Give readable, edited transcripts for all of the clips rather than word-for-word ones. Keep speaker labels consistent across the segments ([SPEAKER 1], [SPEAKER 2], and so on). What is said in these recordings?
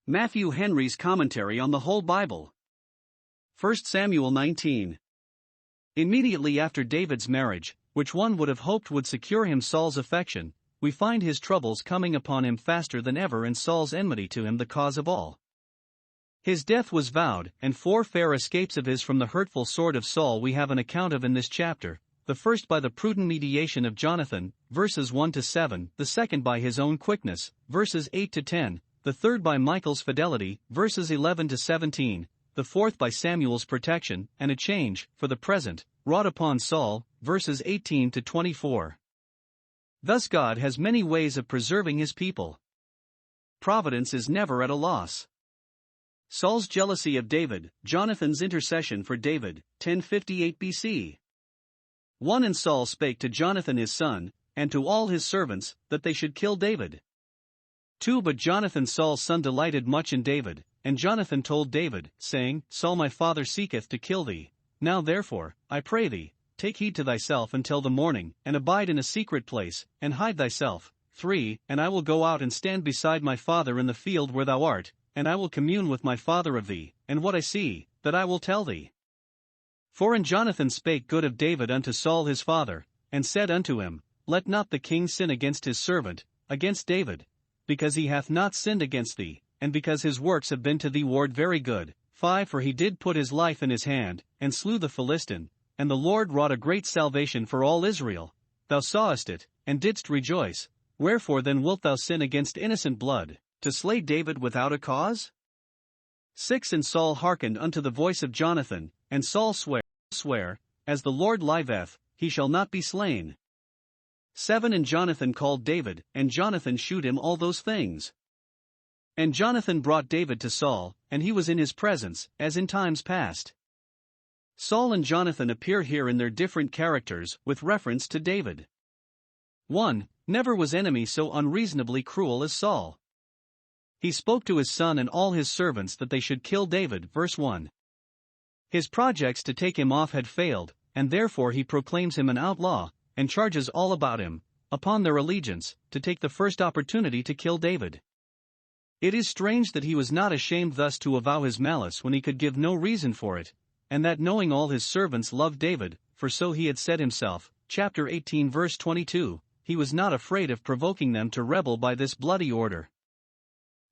[SPEAKER 1] Matthew Henry's Commentary on the Whole Bible. 1 Samuel 19. Immediately after David's marriage, which one would have hoped would secure him Saul's affection, we find his troubles coming upon him faster than ever and Saul's enmity to him the cause of all. His death was vowed, and 4 fair escapes of his from the hurtful sword of Saul we have an account of in this chapter, the first by the prudent mediation of Jonathan, verses 1-7, the second by his own quickness, verses 8-10, the third by Michal's fidelity, verses 11-17, the fourth by Samuel's protection, and a change, for the present, wrought upon Saul, verses 18-24. Thus God has many ways of preserving his people. Providence is never at a loss. Saul's jealousy of David, Jonathan's intercession for David, 1058 BC. 1 And Saul spake to Jonathan his son, and to all his servants, that they should kill David. 2 But Jonathan Saul's son delighted much in David, and Jonathan told David, saying, Saul my father seeketh to kill thee. Now therefore, I pray thee, take heed to thyself until the morning, and abide in a secret place, and hide thyself. 3 And I will go out and stand beside my father in the field where thou art, and I will commune with my father of thee, and what I see, that I will tell thee. 4 And Jonathan spake good of David unto Saul his father, and said unto him, Let not the king sin against his servant, against David, because he hath not sinned against thee, and because his works have been to thee ward very good. 5 For he did put his life in his hand, and slew the Philistine, and the Lord wrought a great salvation for all Israel. Thou sawest it, and didst rejoice. Wherefore then wilt thou sin against innocent blood, to slay David without a cause? 6 And Saul hearkened unto the voice of Jonathan, and Saul sware, as the Lord liveth, he shall not be slain. 7 And Jonathan called David, and Jonathan shewed him all those things. And Jonathan brought David to Saul, and he was in his presence, as in times past. Saul and Jonathan appear here in their different characters, with reference to David. 1 Never was enemy so unreasonably cruel as Saul. He spoke to his son and all his servants that they should kill David, verse 1. His projects to take him off had failed, and therefore he proclaims him an outlaw, and charges all about him, upon their allegiance, to take the first opportunity to kill David. It is strange that he was not ashamed thus to avow his malice when he could give no reason for it, and that knowing all his servants loved David, for so he had said himself, chapter 18 verse 22, he was not afraid of provoking them to rebel by this bloody order.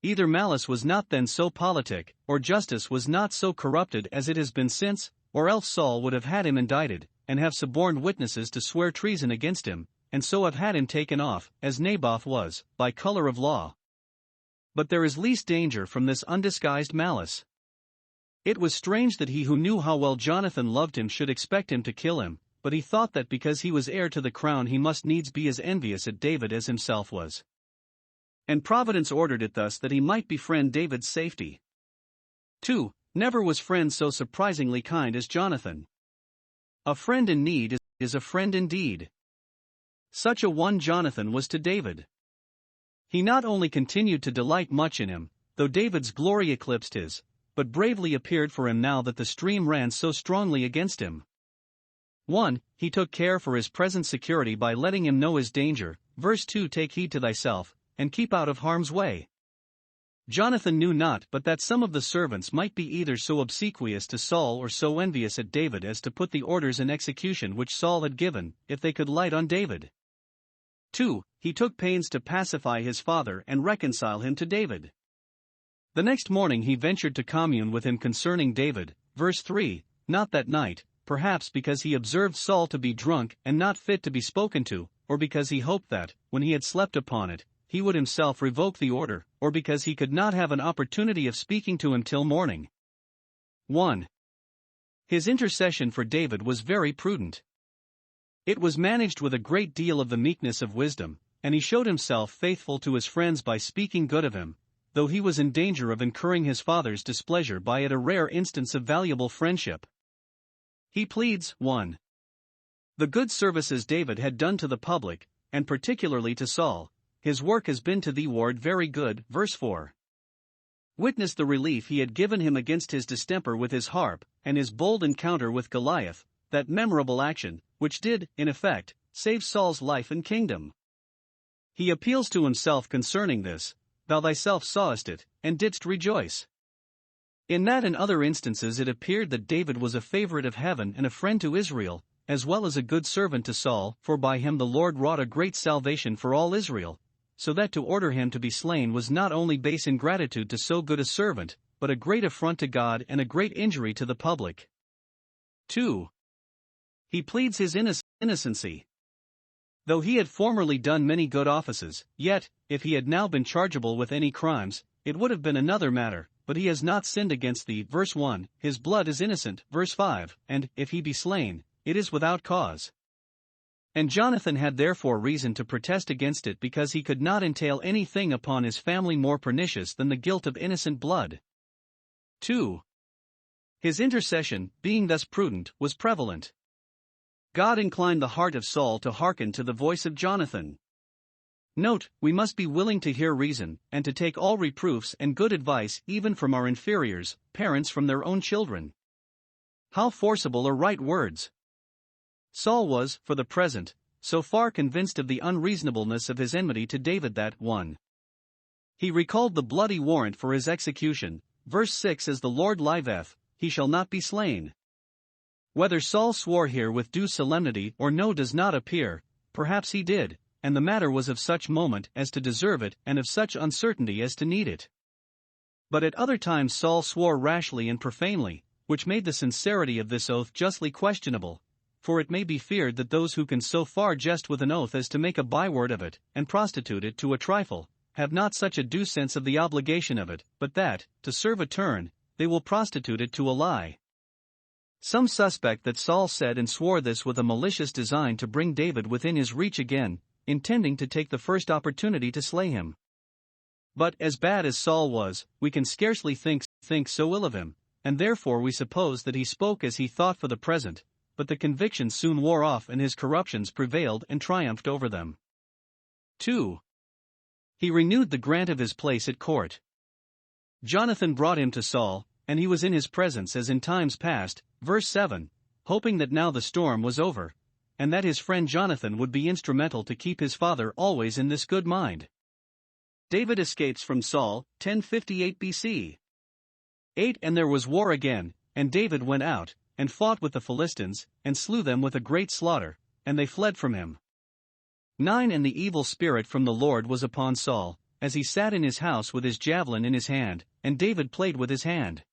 [SPEAKER 1] Either malice was not then so politic, or justice was not so corrupted as it has been since, or else Saul would have had him indicted, and have suborned witnesses to swear treason against him, and so have had him taken off, as Naboth was, by color of law. But there is least danger from this undisguised malice. It was strange that he who knew how well Jonathan loved him should expect him to kill him, but he thought that because he was heir to the crown he must needs be as envious at David as himself was. And Providence ordered it thus that he might befriend David's safety. 2 Never was friend so surprisingly kind as Jonathan. A friend in need is a friend indeed. Such a one Jonathan was to David. He not only continued to delight much in him, though David's glory eclipsed his, but bravely appeared for him now that the stream ran so strongly against him. 1 He took care for his present security by letting him know his danger, verse 2 Take heed to thyself, and keep out of harm's way. Jonathan knew not but that some of the servants might be either so obsequious to Saul or so envious at David as to put the orders in execution which Saul had given, if they could light on David. 2 He took pains to pacify his father and reconcile him to David. The next morning he ventured to commune with him concerning David, verse 3, not that night, perhaps because he observed Saul to be drunk and not fit to be spoken to, or because he hoped that, when he had slept upon it, he would himself revoke the order, or because he could not have an opportunity of speaking to him till morning. 1. His intercession for David was very prudent. It was managed with a great deal of the meekness of wisdom, and he showed himself faithful to his friends by speaking good of him, though he was in danger of incurring his father's displeasure by it, a rare instance of valuable friendship. He pleads, 1. The good services David had done to the public, and particularly to Saul, his work has been to thee ward very good, verse 4. Witness the relief he had given him against his distemper with his harp, and his bold encounter with Goliath, that memorable action, which did, in effect, save Saul's life and kingdom. He appeals to himself concerning this, thou thyself sawest it, and didst rejoice. In that and other instances it appeared that David was a favorite of heaven and a friend to Israel, as well as a good servant to Saul, for by him the Lord wrought a great salvation for all Israel, so that to order him to be slain was not only base ingratitude to so good a servant, but a great affront to God and a great injury to the public. 2. He pleads his innocency. Though he had formerly done many good offices, yet, if he had now been chargeable with any crimes, it would have been another matter, but he has not sinned against thee. Verse 1, his blood is innocent. Verse 5, and, if he be slain, it is without cause. And Jonathan had therefore reason to protest against it, because he could not entail anything upon his family more pernicious than the guilt of innocent blood. 2. His intercession, being thus prudent, was prevalent. God inclined the heart of Saul to hearken to the voice of Jonathan. Note, we must be willing to hear reason, and to take all reproofs and good advice even from our inferiors, parents from their own children. How forcible are right words! Saul was, for the present, so far convinced of the unreasonableness of his enmity to David that 1. He recalled the bloody warrant for his execution. Verse 6, as the Lord liveth, he shall not be slain. Whether Saul swore here with due solemnity or no does not appear, perhaps he did, and the matter was of such moment as to deserve it and of such uncertainty as to need it. But at other times Saul swore rashly and profanely, which made the sincerity of this oath justly questionable, for it may be feared that those who can so far jest with an oath as to make a byword of it, and prostitute it to a trifle, have not such a due sense of the obligation of it, but that, to serve a turn, they will prostitute it to a lie. Some suspect that Saul said and swore this with a malicious design to bring David within his reach again, intending to take the first opportunity to slay him. But, as bad as Saul was, we can scarcely think so ill of him, and therefore we suppose that he spoke as he thought for the present, but the conviction soon wore off and his corruptions prevailed and triumphed over them. 2. He renewed the grant of his place at court. Jonathan brought him to Saul, and he was in his presence as in times past. Verse 7, hoping that now the storm was over, and that his friend Jonathan would be instrumental to keep his father always in this good mind. David escapes from Saul, 1058 BC. 8. And there was war again, and David went out, and fought with the Philistines, and slew them with a great slaughter, and they fled from him. 9. And the evil spirit from the Lord was upon Saul, as he sat in his house with his javelin in his hand, and David played with his hand.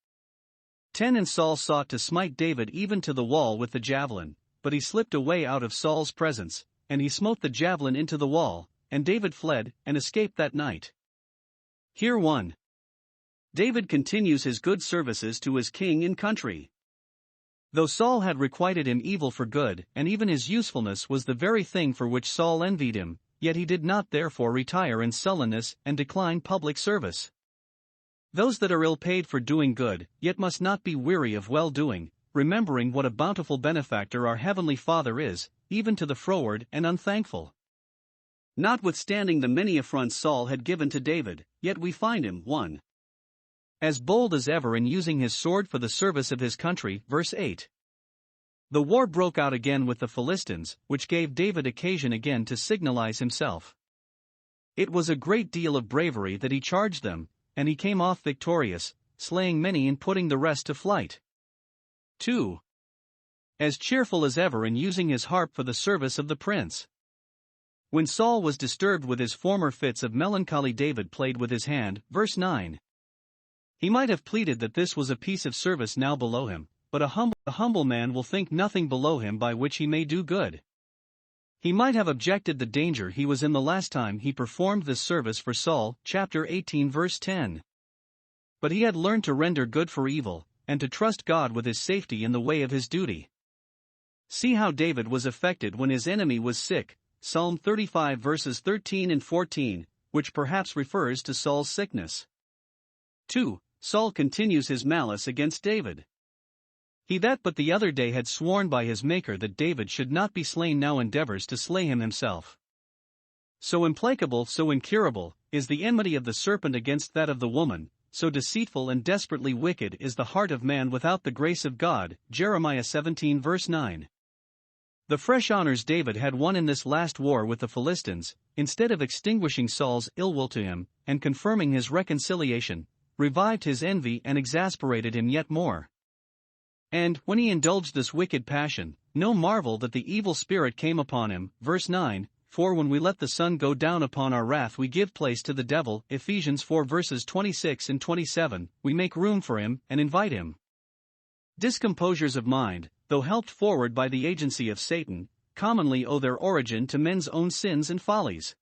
[SPEAKER 1] 10. And Saul sought to smite David even to the wall with the javelin, but he slipped away out of Saul's presence, and he smote the javelin into the wall, and David fled, and escaped that night. Here 1. David continues his good services to his king and country. Though Saul had requited him evil for good, and even his usefulness was the very thing for which Saul envied him, yet he did not therefore retire in sullenness and decline public service. Those that are ill paid for doing good, yet must not be weary of well-doing, remembering what a bountiful benefactor our Heavenly Father is, even to the froward and unthankful. Notwithstanding the many affronts Saul had given to David, yet we find him 1. As bold as ever in using his sword for the service of his country. Verse 8. The war broke out again with the Philistines, which gave David occasion again to signalize himself. It was a great deal of bravery that he charged them, and he came off victorious, slaying many and putting the rest to flight. 2. As cheerful as ever in using his harp for the service of the prince. When Saul was disturbed with his former fits of melancholy, David played with his hand. Verse 9. He might have pleaded that this was a piece of service now below him, but a humble man will think nothing below him by which he may do good. He might have objected the danger he was in the last time he performed this service for Saul, chapter 18 verse 10. But he had learned to render good for evil, and to trust God with his safety in the way of his duty. See how David was affected when his enemy was sick, Psalm 35 verses 13 and 14, which perhaps refers to Saul's sickness. 2. Saul continues his malice against David. He that but the other day had sworn by his Maker that David should not be slain now endeavors to slay him himself. So implacable, so incurable, is the enmity of the serpent against that of the woman, so deceitful and desperately wicked is the heart of man without the grace of God, Jeremiah 17 verse 9. The fresh honors David had won in this last war with the Philistines, instead of extinguishing Saul's ill will to him, and confirming his reconciliation, revived his envy and exasperated him yet more. And, when he indulged this wicked passion, no marvel that the evil spirit came upon him. Verse 9, For when we let the sun go down upon our wrath we give place to the devil. Ephesians 4 verses 26 and 27, we make room for him and invite him. Discomposures of mind, though helped forward by the agency of Satan, commonly owe their origin to men's own sins and follies.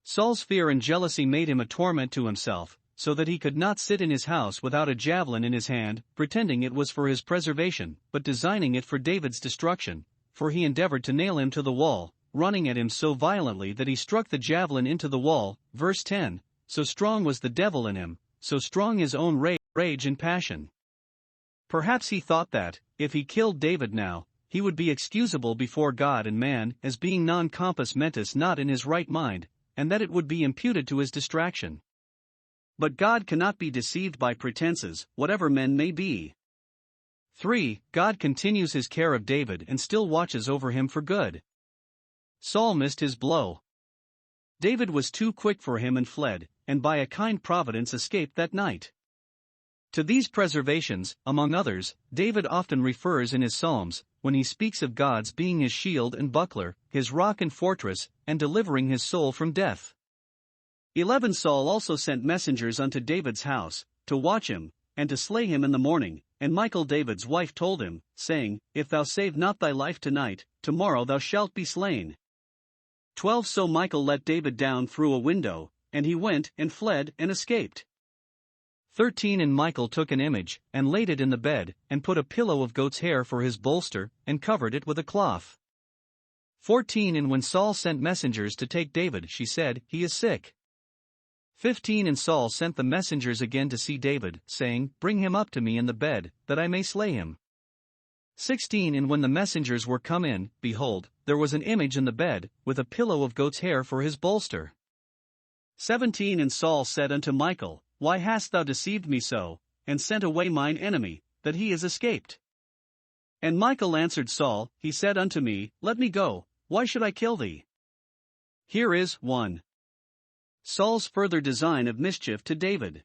[SPEAKER 1] Saul's fear and jealousy made him a torment to himself, so that he could not sit in his house without a javelin in his hand, pretending it was for his preservation, but designing it for David's destruction, for he endeavored to nail him to the wall, running at him so violently that he struck the javelin into the wall. Verse 10, So strong was the devil in him, so strong his own rage and passion. Perhaps he thought that, if he killed David now, he would be excusable before God and man as being non compos mentis, not in his right mind, and that it would be imputed to his distraction. But God cannot be deceived by pretenses, whatever men may be. 3. God continues his care of David and still watches over him for good. Saul missed his blow. David was too quick for him and fled, and by a kind providence escaped that night. To these preservations, among others, David often refers in his Psalms, when he speaks of God's being his shield and buckler, his rock and fortress, and delivering his soul from death. 11. Saul also sent messengers unto David's house, to watch him, and to slay him in the morning, and Michal David's wife told him, saying, If thou save not thy life tonight, tomorrow thou shalt be slain. 12. So Michal let David down through a window, and he went and fled and escaped. 13. And Michal took an image, and laid it in the bed, and put a pillow of goat's hair for his bolster, and covered it with a cloth. 14. And when Saul sent messengers to take David, she said, He is sick. 15. And Saul sent the messengers again to see David, saying, Bring him up to me in the bed, that I may slay him. 16. And when the messengers were come in, behold, there was an image in the bed, with a pillow of goat's hair for his bolster. 17. And Saul said unto Michal, Why hast thou deceived me so, and sent away mine enemy, that he is escaped? And Michal answered Saul, He said unto me, Let me go, why should I kill thee? Here is 1. Saul's further design of mischief to David.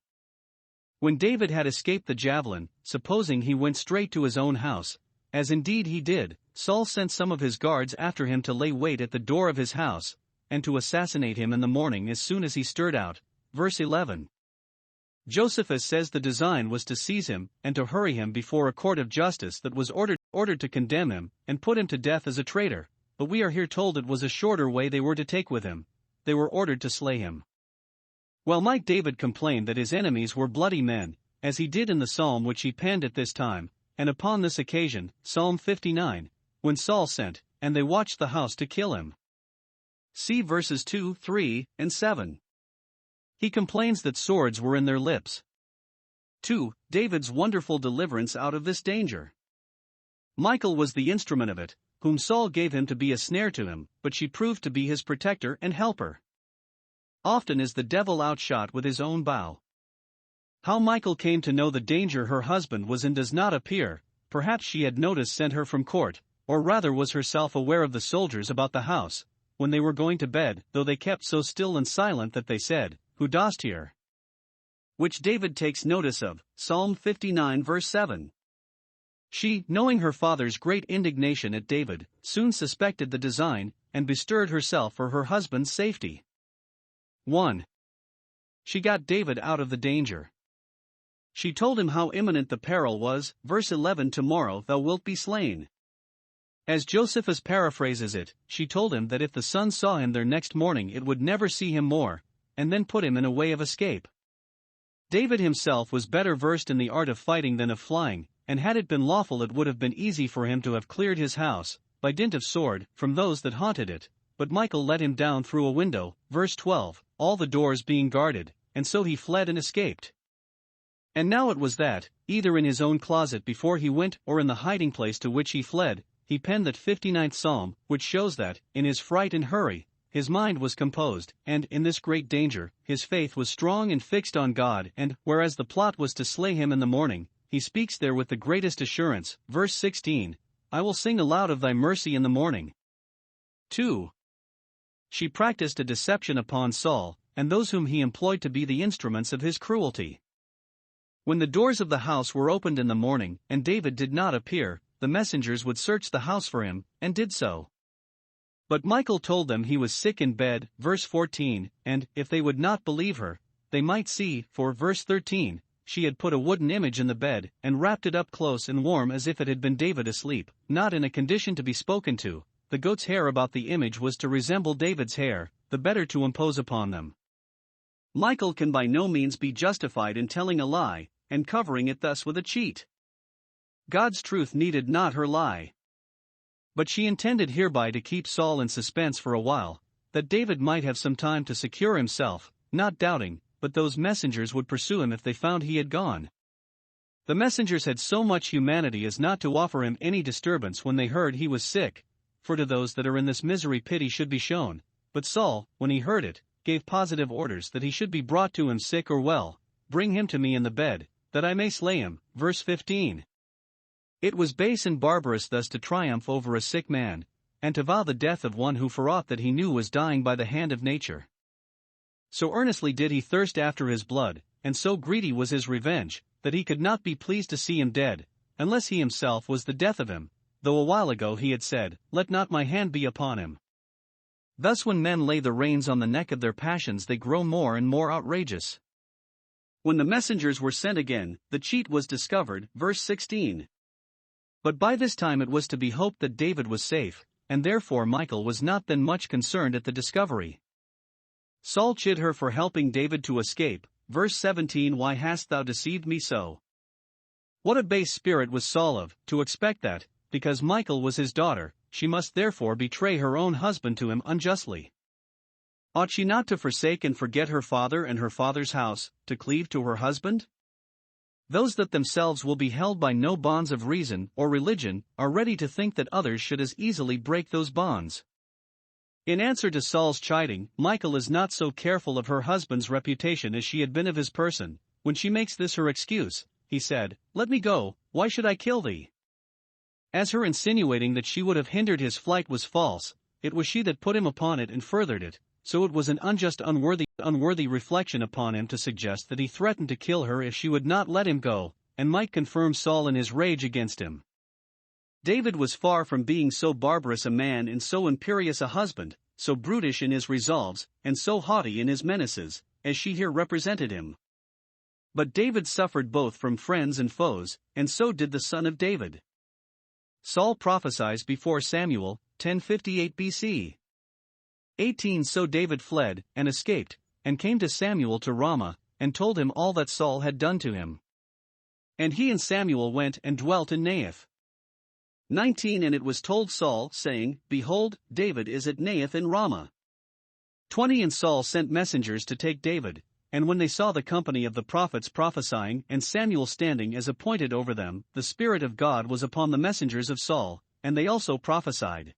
[SPEAKER 1] When David had escaped the javelin, supposing he went straight to his own house, as indeed he did, Saul sent some of his guards after him to lay wait at the door of his house, and to assassinate him in the morning as soon as he stirred out. Verse 11. Josephus says the design was to seize him, and to hurry him before a court of justice that was ordered to condemn him, and put him to death as a traitor, but we are here told it was a shorter way they were to take with him. They were ordered to slay him. Well might David complain that his enemies were bloody men, as he did in the psalm which he penned at this time, and upon this occasion, Psalm 59, when Saul sent, and they watched the house to kill him. See verses 2, 3, and 7. He complains that swords were in their lips. 2. David's wonderful deliverance out of this danger. Michal was the instrument of it, whom Saul gave him to be a snare to him, but she proved to be his protector and helper. Often is the devil outshot with his own bow. How Michal came to know the danger her husband was in does not appear. Perhaps she had notice sent her from court, or rather was herself aware of the soldiers about the house, when they were going to bed, though they kept so still and silent that they said, Who dost here? Which David takes notice of, Psalm 59 verse 7. She, knowing her father's great indignation at David, soon suspected the design, and bestirred herself for her husband's safety. 1. She got David out of the danger. She told him how imminent the peril was. Verse 11. Tomorrow thou wilt be slain. As Josephus paraphrases it, she told him that if the sun saw him there next morning it would never see him more, and then put him in a way of escape. David himself was better versed in the art of fighting than of flying, and had it been lawful it would have been easy for him to have cleared his house, by dint of sword, from those that haunted it, but Michal let him down through a window. Verse 12, all the doors being guarded, and so he fled and escaped. And now it was that, either in his own closet before he went or in the hiding place to which he fled, he penned that 59th Psalm, which shows that, in his fright and hurry, his mind was composed, and, in this great danger, his faith was strong and fixed on God, and, whereas the plot was to slay him in the morning, he speaks there with the greatest assurance. Verse 16, I will sing aloud of thy mercy in the morning. 2. she practiced a deception upon Saul, and those whom he employed to be the instruments of his cruelty. When the doors of the house were opened in the morning, and David did not appear, the messengers would search the house for him, and did so. But Michal told them he was sick in bed, verse 14, and, if they would not believe her, they might see, for verse 13, she had put a wooden image in the bed, and wrapped it up close and warm as if it had been David asleep, not in a condition to be spoken to. The goat's hair about the image was to resemble David's hair, the better to impose upon them. Michal can by no means be justified in telling a lie, and covering it thus with a cheat. God's truth needed not her lie. But she intended hereby to keep Saul in suspense for a while, that David might have some time to secure himself, not doubting, but those messengers would pursue him if they found he had gone. The messengers had so much humanity as not to offer him any disturbance when they heard he was sick, for to those that are in this misery pity should be shown. But Saul, when he heard it, gave positive orders that he should be brought to him sick or well. Bring him to me in the bed, that I may slay him. Verse 15. It was base and barbarous thus to triumph over a sick man, and to vow the death of one who for aught that he knew was dying by the hand of nature. So earnestly did he thirst after his blood, and so greedy was his revenge, that he could not be pleased to see him dead, unless he himself was the death of him, though a while ago he had said, Let not my hand be upon him. Thus when men lay the reins on the neck of their passions they grow more and more outrageous. When the messengers were sent again, the cheat was discovered, verse 16. But by this time it was to be hoped that David was safe, and therefore Michal was not then much concerned at the discovery. Saul chid her for helping David to escape, verse 17. Why hast thou deceived me so? What a base spirit was Saul of, to expect that, because Michal was his daughter, she must therefore betray her own husband to him unjustly. Ought she not to forsake and forget her father and her father's house, to cleave to her husband? Those that themselves will be held by no bonds of reason or religion are ready to think that others should as easily break those bonds. In answer to Saul's chiding, Michal is not so careful of her husband's reputation as she had been of his person. When she makes this her excuse, he said, Let me go, why should I kill thee? As her insinuating that she would have hindered his flight was false, it was she that put him upon it and furthered it, so it was an unjust unworthy reflection upon him to suggest that he threatened to kill her if she would not let him go, and might confirm Saul in his rage against him. David was far from being so barbarous a man and so imperious a husband, so brutish in his resolves, and so haughty in his menaces, as she here represented him. But David suffered both from friends and foes, and so did the son of David. Saul prophesies before Samuel, 1058 BC. 18 So David fled, and escaped, and came to Samuel to Ramah, and told him all that Saul had done to him. And he and Samuel went and dwelt in Naioth. 19 And it was told Saul, saying, Behold, David is at Naioth in Ramah. 20 And Saul sent messengers to take David, and when they saw the company of the prophets prophesying and Samuel standing as appointed over them, the Spirit of God was upon the messengers of Saul, and they also prophesied.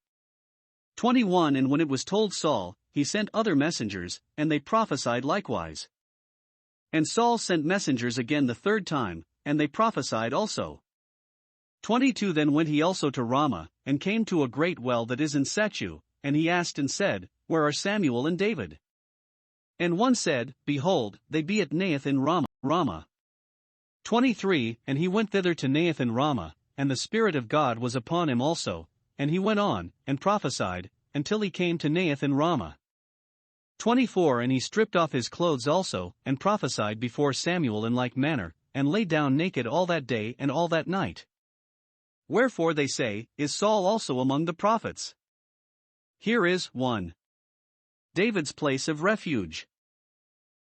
[SPEAKER 1] 21 And when it was told Saul, he sent other messengers, and they prophesied likewise. And Saul sent messengers again the third time, and they prophesied also. 22 Then went he also to Ramah, and came to a great well that is in Sechu, and he asked and said, Where are Samuel and David? And one said, Behold, they be at Naioth in Ramah. 23 And he went thither to Naioth in Ramah, and the Spirit of God was upon him also, and he went on, and prophesied, until he came to Naioth in Ramah. 24 And he stripped off his clothes also, and prophesied before Samuel in like manner, and lay down naked all that day and all that night. Wherefore they say, Is Saul also among the prophets? Here is 1. David's place of refuge.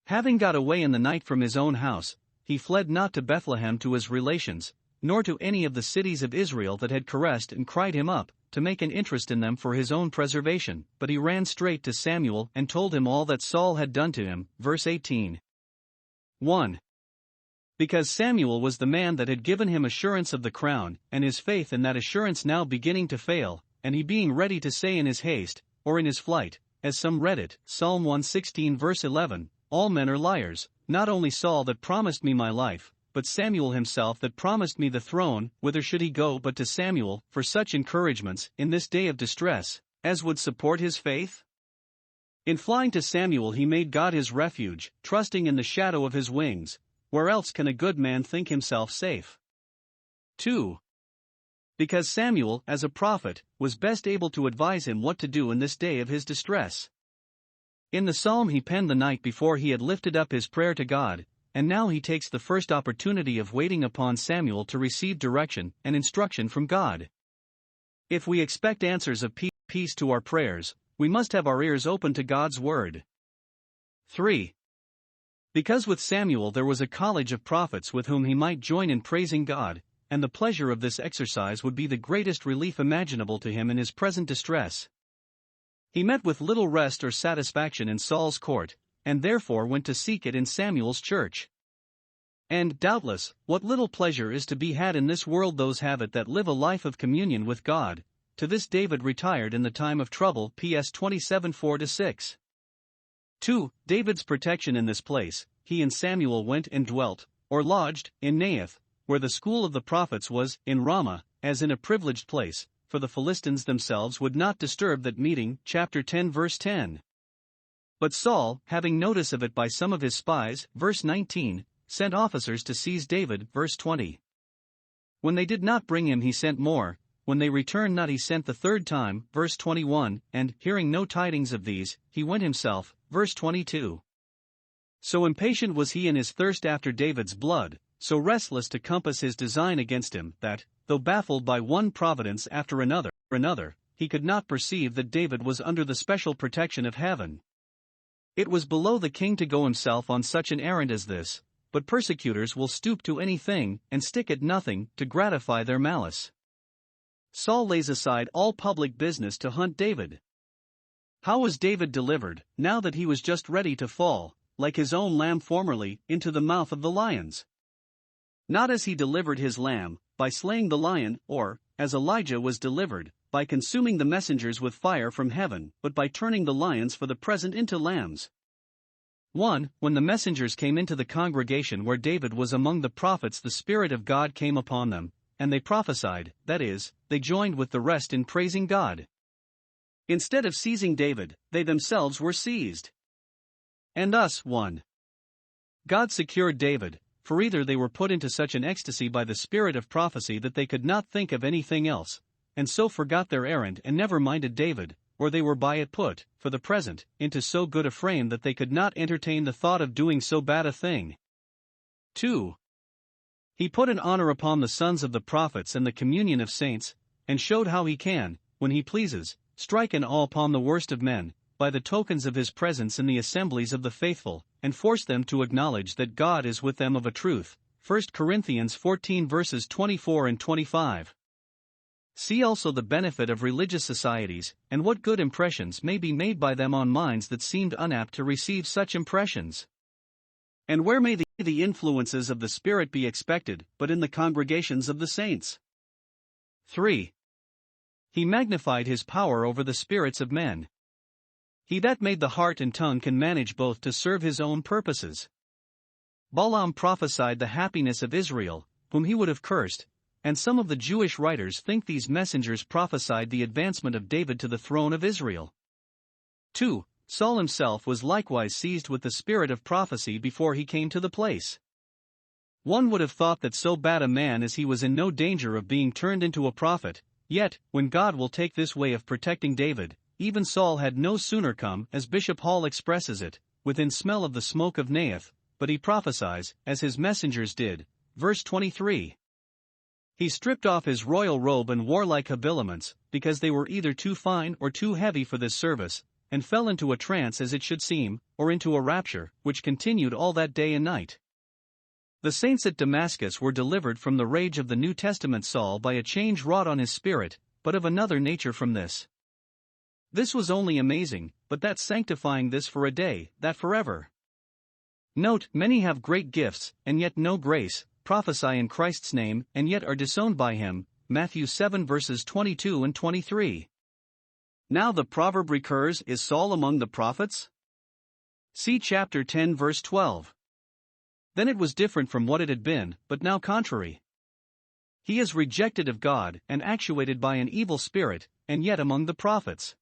[SPEAKER 1] Having got away in the night from his own house, he fled not to Bethlehem to his relations, nor to any of the cities of Israel that had caressed and cried him up, to make an interest in them for his own preservation, but he ran straight to Samuel and told him all that Saul had done to him. Verse 18. 1. Because Samuel was the man that had given him assurance of the crown, and his faith in that assurance now beginning to fail, and he being ready to say in his haste, or in his flight, as some read it, Psalm 116 verse 11, All men are liars, not only Saul that promised me my life, but Samuel himself that promised me the throne. Whither should he go but to Samuel, for such encouragements, in this day of distress, as would support his faith? In flying to Samuel he made God his refuge, trusting in the shadow of his wings. Where else can a good man think himself safe? 2. Because Samuel, as a prophet, was best able to advise him what to do in this day of his distress. In the psalm he penned the night before he had lifted up his prayer to God, and now he takes the first opportunity of waiting upon Samuel to receive direction and instruction from God. If we expect answers of peace to our prayers, we must have our ears open to God's word. 3. Because with Samuel there was a college of prophets with whom he might join in praising God, and the pleasure of this exercise would be the greatest relief imaginable to him in his present distress. He met with little rest or satisfaction in Saul's court, and therefore went to seek it in Samuel's church. And, doubtless, what little pleasure is to be had in this world those have it that live a life of communion with God. To this David retired in the time of trouble. PS 27:4-6. 2. David's protection in this place. He and Samuel went and dwelt, or lodged, in Naioth, where the school of the prophets was, in Ramah, as in a privileged place, for the Philistines themselves would not disturb that meeting. Chapter 10 verse 10. But Saul, having notice of it by some of his spies, verse 19, sent officers to seize David, verse 20. When they did not bring him he sent more, when they returned not he sent the third time, verse 21, and, hearing no tidings of these, he went himself, verse 22. So impatient was he in his thirst after David's blood, so restless to compass his design against him, that, though baffled by one providence after another, he could not perceive that David was under the special protection of heaven. It was below the king to go himself on such an errand as this, but persecutors will stoop to anything, and stick at nothing, to gratify their malice. Saul lays aside all public business to hunt David. How was David delivered, now that he was just ready to fall, like his own lamb formerly, into the mouth of the lions? Not as he delivered his lamb, by slaying the lion, or, as Elijah was delivered, by consuming the messengers with fire from heaven, but by turning the lions for the present into lambs. 1. When the messengers came into the congregation where David was among the prophets, the Spirit of God came upon them, and they prophesied, that is, they joined with the rest in praising God. Instead of seizing David, they themselves were seized. And thus, 1. God secured David, for either they were put into such an ecstasy by the spirit of prophecy that they could not think of anything else, and so forgot their errand and never minded David, or they were by it put, for the present, into so good a frame that they could not entertain the thought of doing so bad a thing. 2. He put an honor upon the sons of the prophets and the communion of saints, and showed how he can, when he pleases, strike an awe upon the worst of men, by the tokens of his presence in the assemblies of the faithful, and force them to acknowledge that God is with them of a truth. 1 Corinthians 14 verses 24 and 25. See also the benefit of religious societies, and what good impressions may be made by them on minds that seemed unapt to receive such impressions. And where may the influences of the Spirit be expected, but in the congregations of the saints? 3. He magnified his power over the spirits of men. He that made the heart and tongue can manage both to serve his own purposes. Balaam prophesied the happiness of Israel, whom he would have cursed, and some of the Jewish writers think these messengers prophesied the advancement of David to the throne of Israel. 2. Saul himself was likewise seized with the spirit of prophecy before he came to the place. One would have thought that so bad a man as he was in no danger of being turned into a prophet, yet, when God will take this way of protecting David, even Saul had no sooner come, as Bishop Hall expresses it, within smell of the smoke of Naioth, but he prophesies, as his messengers did. Verse 23. He stripped off his royal robe and warlike habiliments, because they were either too fine or too heavy for this service, and fell into a trance as it should seem, or into a rapture, which continued all that day and night. The saints at Damascus were delivered from the rage of the New Testament Saul by a change wrought on his spirit, but of another nature from this. This was only amazing, but that sanctifying this for a day, that forever. Note, many have great gifts, and yet no grace, prophesy in Christ's name, and yet are disowned by him. Matthew 7 verses 22 and 23. Now the proverb recurs, is Saul among the prophets? See chapter 10 verse 12. Then it was different from what it had been, but now contrary. He is rejected of God, and actuated by an evil spirit, and yet among the prophets.